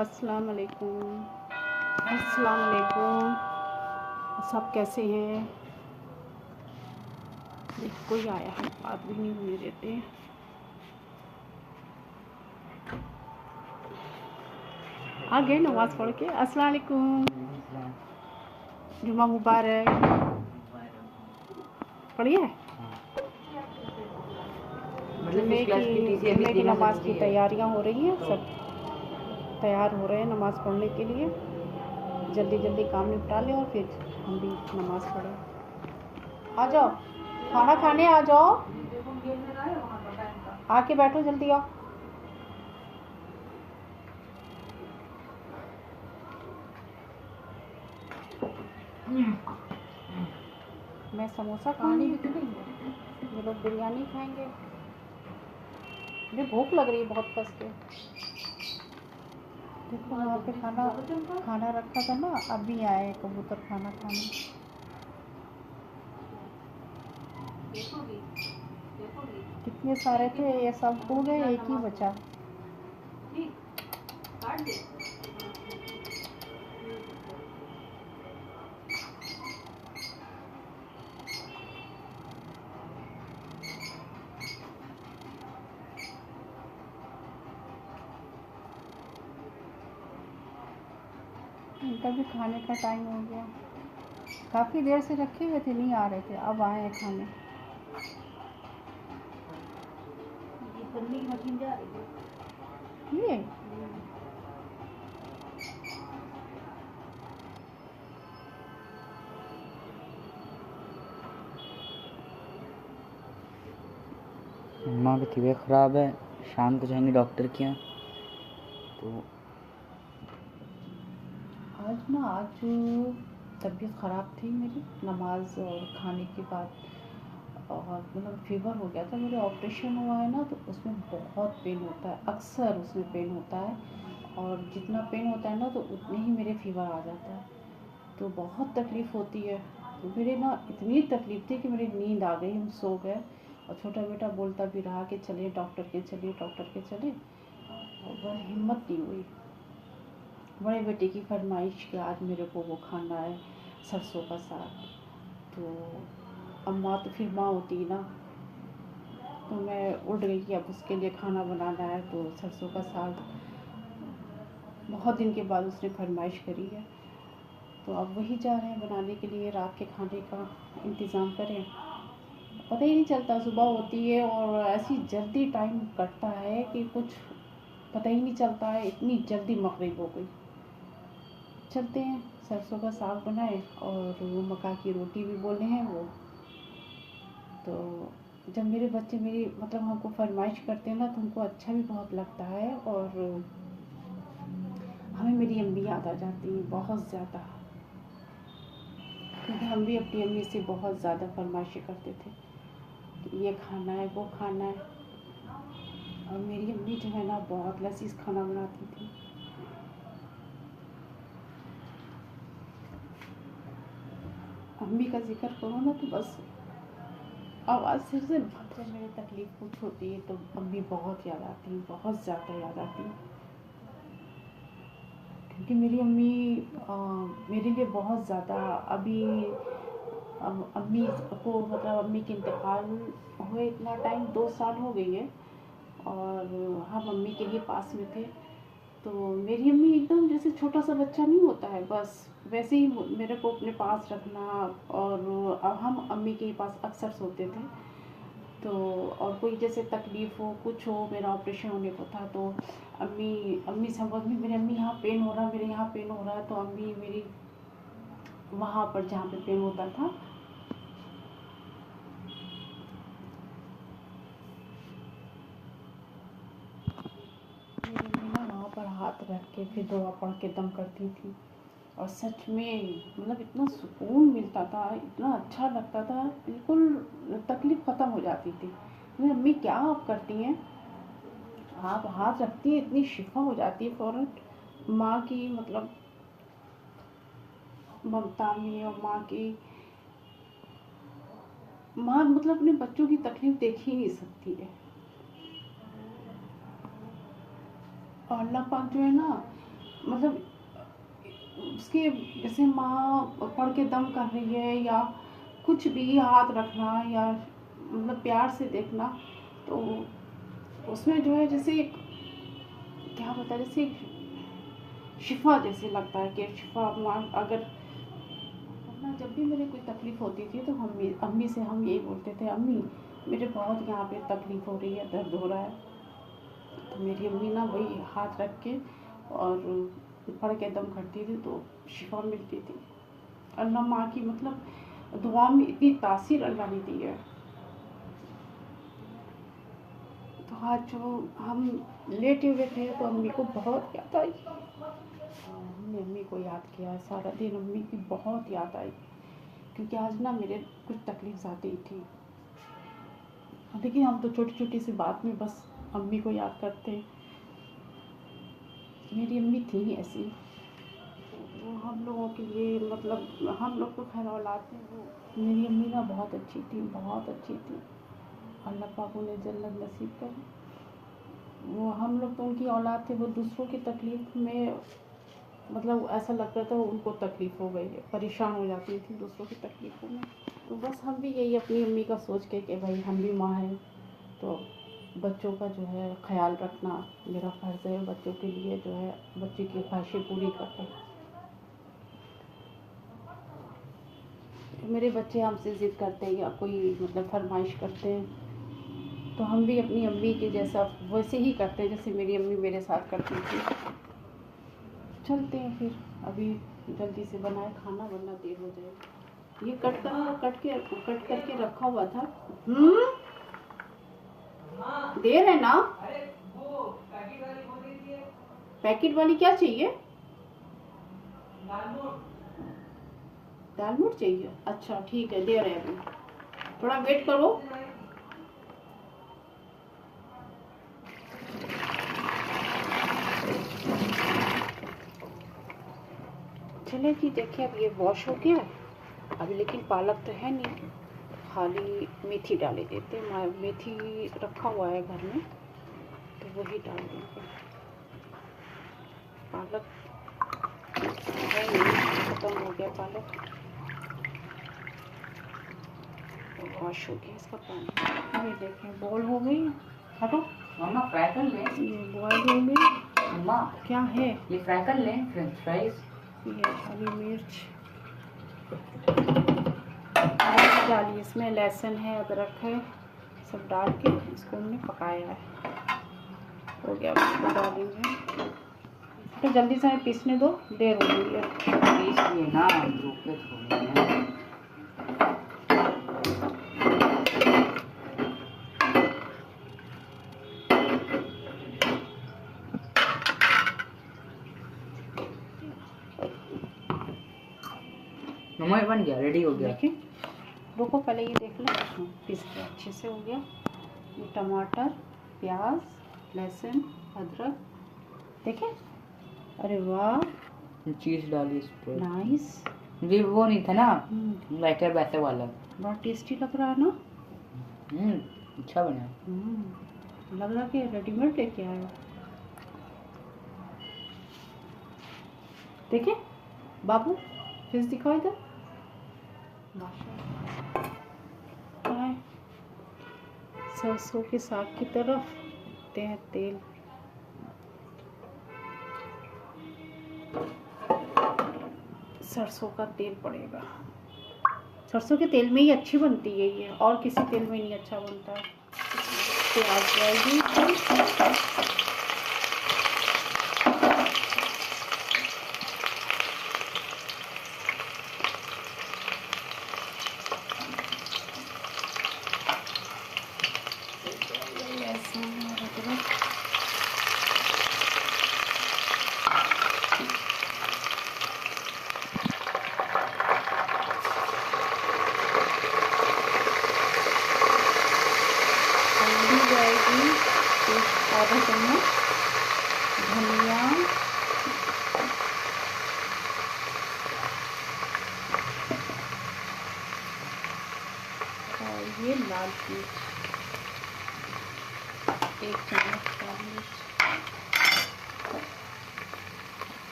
अस्सलाम वालेकुम। अस्सलाम वालेकुम। सब कैसे हैं? कोई आया है, बात भी नहीं होने देते। आ गए नमाज़ पढ़ के। अस्सलाम वालेकुम। जुम्मा मुबारक। पढ़िए। जुम्मे की नमाज की तैयारियां हो रही हैं, सब तैयार हो रहे हैं नमाज़ पढ़ने के लिए। जल्दी जल्दी काम निपटा लें और फिर हम भी नमाज़ पढ़ें। आ जाओ, खाना खाने आ जाओ, आके बैठो, जल्दी आओ। मैं समोसा खाऊंगी, ये लोग बिरयानी खाएंगे। मुझे भूख लग रही है बहुत कस के। देखो वहाँ पे खाना रखा था ना, अभी आए कबूतर खाना खाने। कितने सारे थे, ये सब उड़ गए, एक ही बचा। इनका भी खाने का टाइम हो गया। काफ़ी देर से रखे हुए थे, नहीं आ रहे थे, अब आए हैं खाने। ये माँ की तबीयत ख़राब है, शाम को जाएंगे डॉक्टर के यहाँ। तो आज तबीयत ख़राब थी मेरी, नमाज और खाने के बाद। और मतलब फीवर हो गया था, मेरे ऑपरेशन हुआ है ना, तो उसमें बहुत पेन होता है, अक्सर उसमें पेन होता है। और जितना पेन होता है ना, तो उतने ही मेरे फीवर आ जाता है, तो बहुत तकलीफ़ होती है। तो मेरे ना इतनी तकलीफ़ थी कि मेरी नींद आ गई, हम सो गए। और छोटा बेटा बोलता भी रहा कि चलिए डॉक्टर के चलिए, डॉक्टर के चलिए, और हिम्मत नहीं हुई। बड़े बेटे की फरमाइश कि आज मेरे को वो खाना है, सरसों का साग। तो अम्मा तो फिर माँ होती ना, तो मैं उठ गई कि अब उसके लिए खाना बनाना है। तो सरसों का साग बहुत दिन के बाद उसने फरमाइश करी है, तो अब वही जा रहे हैं बनाने के लिए। रात के खाने का इंतज़ाम करें, पता ही नहीं चलता, सुबह होती है और ऐसी जल्दी टाइम कटता है कि कुछ पता ही नहीं चलता है, इतनी जल्दी मगरिब हो गई। चलते हैं, सरसों का साग बनाए और वो मक्का की रोटी भी बोले हैं वो। तो जब मेरे बच्चे मेरी मतलब हमको फरमाइश करते हैं ना, तो हमको अच्छा भी बहुत लगता है। और हमें मेरी अम्मी याद आ जाती है बहुत ज़्यादा, क्योंकि हम भी अपनी अम्मी से बहुत ज़्यादा फरमाइशें करते थे कि ये खाना है, वो खाना है। और मेरी अम्मी जो है ना, बहुत लजीज खाना बनाती थी। अम्मी का जिक्र करो ना, तो बस आवाज़ सिर से जब मेरी तकलीफ़ कुछ होती है तो अम्मी बहुत याद आती हैं, बहुत ज़्यादा याद आती हैं। क्योंकि मेरी अम्मी मेरे लिए बहुत ज़्यादा अभी अम्मी को मतलब अम्मी के इंतकाल हुए इतना टाइम 2 साल हो गई है, और हम अम्मी के लिए पास में थे। तो मेरी अम्मी एकदम जैसे छोटा सा बच्चा नहीं होता है, बस वैसे ही मेरे को अपने पास रखना। और हम अम्मी के पास अक्सर सोते थे। तो और कोई जैसे तकलीफ़ हो, कुछ हो, मेरा ऑपरेशन होने को था, तो अम्मी अम्मी समझ में, मेरे अम्मी यहाँ पेन हो रहा है, मेरे यहाँ पेन हो रहा है, तो अम्मी मेरी वहाँ पर जहाँ पे पेन होता था, मेरी अम्मी ना वहाँ पर हाथ रख के फिर दुआ पढ़ के दम करती थी। और सच में मतलब इतना सुकून मिलता था, इतना अच्छा लगता था, बिल्कुल तकलीफ़ ख़त्म हो जाती थी। मेरी अम्मी क्या आप करती हैं, आप हाथ रखती हैं, इतनी शिफा हो जाती है फ़ौरन। माँ की मतलब ममता में, और माँ मतलब अपने बच्चों की तकलीफ़ देख ही नहीं सकती है। और अल्लाह पाक जो है ना, मतलब उसके जैसे माँ पढ़ के दम कर रही है या कुछ भी, हाथ रखना या मतलब प्यार से देखना, तो उसमें जो है जैसे एक क्या होता है, जैसे एक शिफा जैसे लगता है कि शिफा माँ अगर ना, जब भी मेरे कोई तकलीफ़ होती थी तो हम अम्मी से हम यही बोलते थे, अम्मी मेरे बहुत यहाँ पे तकलीफ़ हो रही है, दर्द हो रहा है। तो मेरी अम्मी ना वही हाथ रख के और पढ़ के दम करती थी तो शिफा मिलती थी। अल्लाह माँ की मतलब दुआ में इतनी तासीर अल्लाह ने दी है। तो आज जो हम लेटे हुए थे तो अम्मी को बहुत याद आई, हमने अम्मी को याद किया सारा दिन, अम्मी की बहुत याद आई, क्योंकि आज ना मेरे कुछ तकलीफ ज़्यादा ही थी। देखिए हम तो छोटी छोटी सी बात में बस अम्मी को याद करते हैं। मेरी अम्मी थी ही ऐसी, वो हम लोगों के लिए मतलब हम लोग तो खैर औलाद थे, वो मेरी अम्मी ना बहुत अच्छी थी, बहुत अच्छी थी। अल्लाह पाक उन्हें जन्नत नसीब करे। वो हम लोग तो उनकी औलाद थे, वो दूसरों की तकलीफ़ में मतलब ऐसा लगता था उनको तकलीफ़ हो गई है, परेशान हो जाती थी दूसरों की तकलीफ़ों में। तो बस हम भी यही अपनी अम्मी का सोच के कि भाई हम भी माँ हैं तो बच्चों का जो है ख्याल रखना मेरा फ़र्ज़ है, बच्चों के लिए जो है बच्चे की ख्वाहिशें पूरी करना। तो मेरे बच्चे हमसे ज़िद करते हैं या कोई मतलब फरमाइश करते हैं तो हम भी अपनी अम्मी के जैसा वैसे ही करते हैं जैसे मेरी अम्मी मेरे साथ करती थी। चलते हैं फिर, अभी जल्दी से बनाए खाना वरना देर हो जाएगी। ये कट करके रखा हुआ था। देर है ना? पैकेट वाली क्या चाहिए? दाल मोठ चाहिए? अच्छा ठीक है, दे रहे हैं अभी, थोड़ा वेट करो। चले जी, देखिए अब ये वॉश हो गया अभी, लेकिन पालक तो है नहीं, खाली मेथी डाले देते हैं। मेथी रखा हुआ है घर में तो वही डाल देंगे। पालक है नहीं, खत्म हो गया पालक, वॉश हो गया इसका पानी। ये देखें बॉयल हो गई, हटो मम्मा फ्राई कर लें। ये बॉयल हो गई। मम्मा क्या है? ये फ्राई कर लें, फ्रेंच फ्राइज। ये हरी मिर्च डालिए, इसमें लहसुन है, अदरक है, सब डाल के इसको हमने पकाया है। हो गया, इसको डालेंगे तो जल्दी से हमें पीसने दो, देर हो गई है। पीस लिए ना, धूप पे छोड़े हैं। मम्मा ये बन गया, रेडी हो गया। देखिए रुको पहले ये देख लो। पीस के अच्छे से हो गया। ये टमाटर, प्याज, लहसुन, अदरक, देखे, अरे वाह, चीज डाली इस पर। नाइस। ये वो नहीं था ना, लाइटर वैसे वाला। बड़ा टेस्टी लग रहा है ना? अच्छा बना। लग रहा कि रेडीमेड लेके आया। देखे बाबू, फिश दिखाओ इधर। माशाल्लाह, सरसों के साग की तरफ देते हैं तेल। सरसों का तेल पड़ेगा, सरसों के तेल में ही अच्छी बनती है ये, और किसी तेल में नहीं अच्छा बनता है। प्याज जाएगी, आधा चम्मच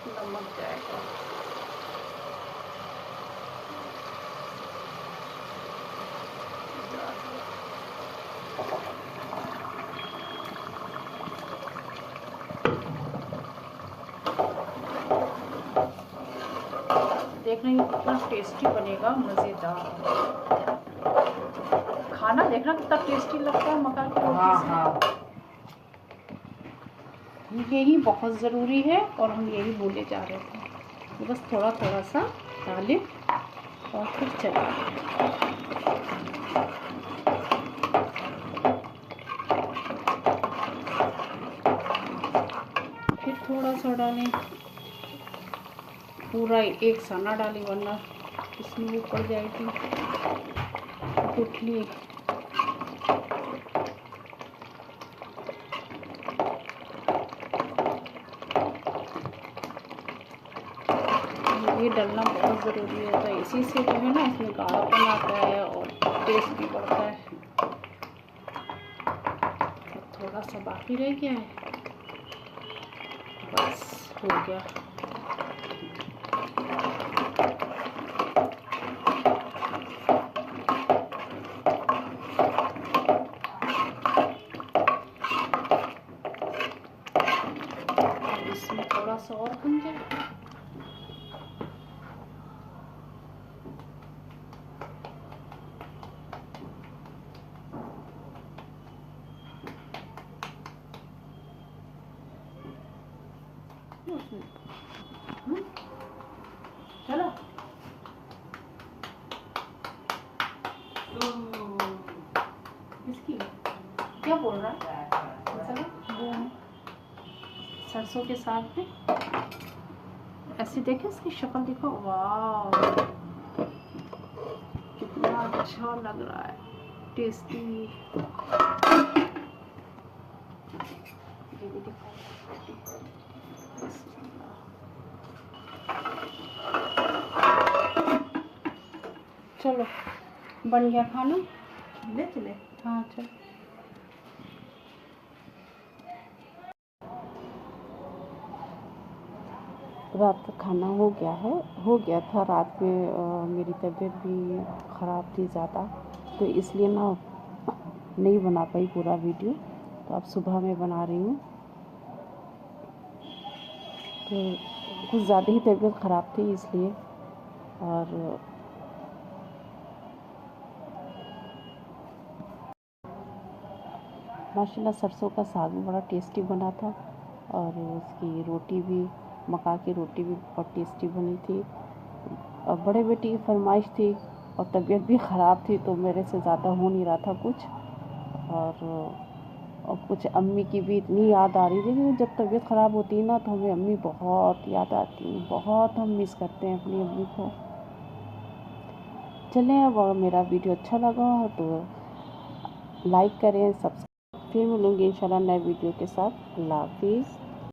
नमक जाएगा। देख रही हूँ कितना टेस्टी बनेगा, मज़ेदार। खाना देखना कितना टेस्टी लगता है मक्का की रोटी से। यही बहुत ज़रूरी है और हम यही बोले जा रहे थे। बस थोड़ा थोड़ा सा डालें और फिर चला फिर थोड़ा सा डालें, पूरा एक सा ना डालें वरना इसमें वो पड़ जाएगी गुठली। ये डालना बहुत ज़रूरी होता है, इसी से जो है ना इसमें गाढ़ापन आता है और टेस्ट भी बढ़ता है। थोड़ा सा बाकी रह गया है, बस हो गया। इसमें थोड़ा सा और बन जाए। चलो इसकी क्या बोल रहा है? वो सरसों के साग में ऐसे देखे, इसकी शक्ल देखो, वाह कितना अच्छा लग रहा है, टेस्टी। ये भी दिखाओ। चलो बन गया खाना, ले चले। हाँ चलो। रात का खाना हो गया है, हो गया था रात में। मेरी तबीयत भी ख़राब थी ज़्यादा, तो इसलिए ना नहीं बना पाई पूरा वीडियो। तो अब सुबह में बना रही हूँ। तो कुछ ज़्यादा ही तबीयत ख़राब थी इसलिए। और माशाल्लाह सरसों का साग भी बड़ा टेस्टी बना था और उसकी रोटी भी, मक्का की रोटी भी बहुत टेस्टी बनी थी। और बड़े बेटी की फरमाइश थी और तबीयत भी ख़राब थी, तो मेरे से ज़्यादा हो नहीं रहा था कुछ। और कुछ अम्मी की भी इतनी याद आ रही थी कि जब तबीयत ख़राब होती है ना तो हमें अम्मी बहुत याद आती है, बहुत हम मिस करते हैं अपनी अम्मी को। चलें, अब मेरा वीडियो अच्छा लगा तो लाइक करें, सब्सक्राइब। फिर मिलूँगी इंशाल्लाह नए वीडियो के साथ। अल्लाह हाफिज़।